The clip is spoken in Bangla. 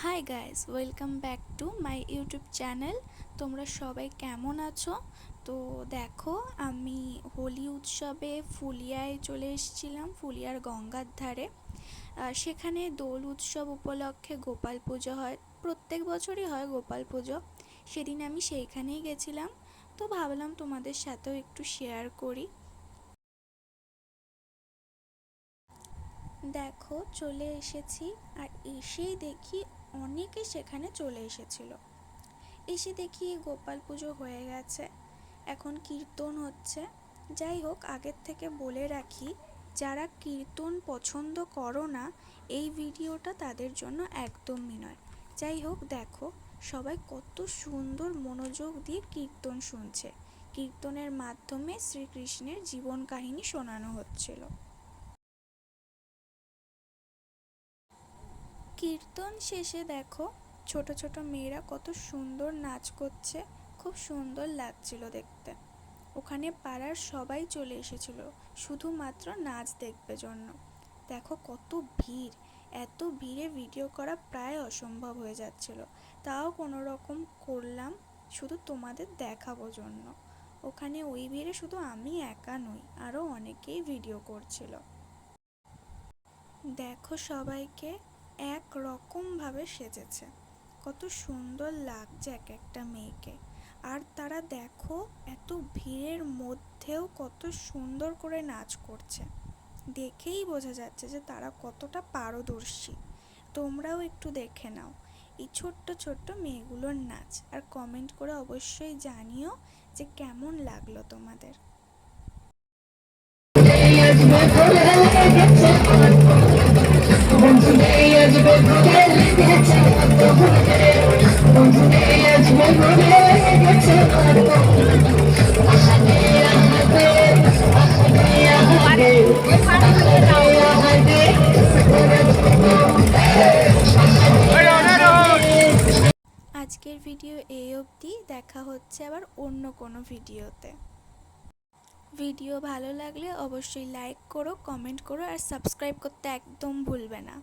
Hi guys, welcome back to my YouTube channel. তোমরা সবাই কেমন আছো? তো দেখো, আমি হোলি উৎসবে ফুলিয়ায় চলে এসেছিলাম, ফুলিয়ার গঙ্গার ধারে। সেখানে দোল উৎসব উপলক্ষে গোপাল পুজো হয়, প্রত্যেক বছরই হয় গোপাল পুজো। সেদিন আমি সেইখানেই গেছিলাম, তো ভাবলাম তোমাদের সাথেও একটু শেয়ার করি। দেখো, চলে এসেছি, আর এসেই দেখি অনেকে সেখানে চলে এসেছিল। এসে দেখি গোপাল পুজো হয়ে গেছে, এখন কীর্তন হচ্ছে। যাই হোক, আগের থেকে বলে রাখি, যারা কীর্তন পছন্দ করো না, এই ভিডিওটা তাদের জন্য একদমই নয়। যাই হোক, দেখো সবাই কত সুন্দর মনোযোগ দিয়ে কীর্তন শুনছে। কীর্তনের মাধ্যমে শ্রীকৃষ্ণের জীবন কাহিনী শোনানো হচ্ছিল। কীর্তন শেষে দেখো ছোট ছোট মেয়েরা কত সুন্দর নাচ করছে, খুব সুন্দর লাগছিল দেখতে। ওখানে পাড়ার সবাই চলে এসেছিল শুধুমাত্র নাচ দেখবে জন্য। দেখো কত ভিড়, এত ভিড়ে ভিডিও করা প্রায় অসম্ভব হয়ে যাচ্ছিল, তাও কোনো রকম করলাম, শুধু তোমাদের দেখাবো জন্য। ওখানে ওই ভিড়ে শুধু আমি একা নই, আরও অনেকেই ভিডিও করছিল। দেখো সবাইকে এক রকমভাবে সেজেছে, কত সুন্দর লাগছে এক একটা মেয়েকে। আর তারা দেখো এত ভিড়ের মধ্যেও কত সুন্দর করে নাচ করছে, দেখেই বোঝা যাচ্ছে যে তারা কতটা পারদর্শী। তোমরাও একটু দেখে নাও এই ছোট্ট ছোট্ট মেয়েগুলোর নাচ, আর কমেন্ট করে অবশ্যই জানিও যে কেমন লাগলো তোমাদের। আজকের ভিডিও এই অবধি, দেখা হচ্ছে আবার অন্য কোনো ভিডিওতে। ভিডিও ভালো লাগলে অবশ্যই লাইক করো, কমেন্ট করো, আর সাবস্ক্রাইব করতে একদম ভুলবে না।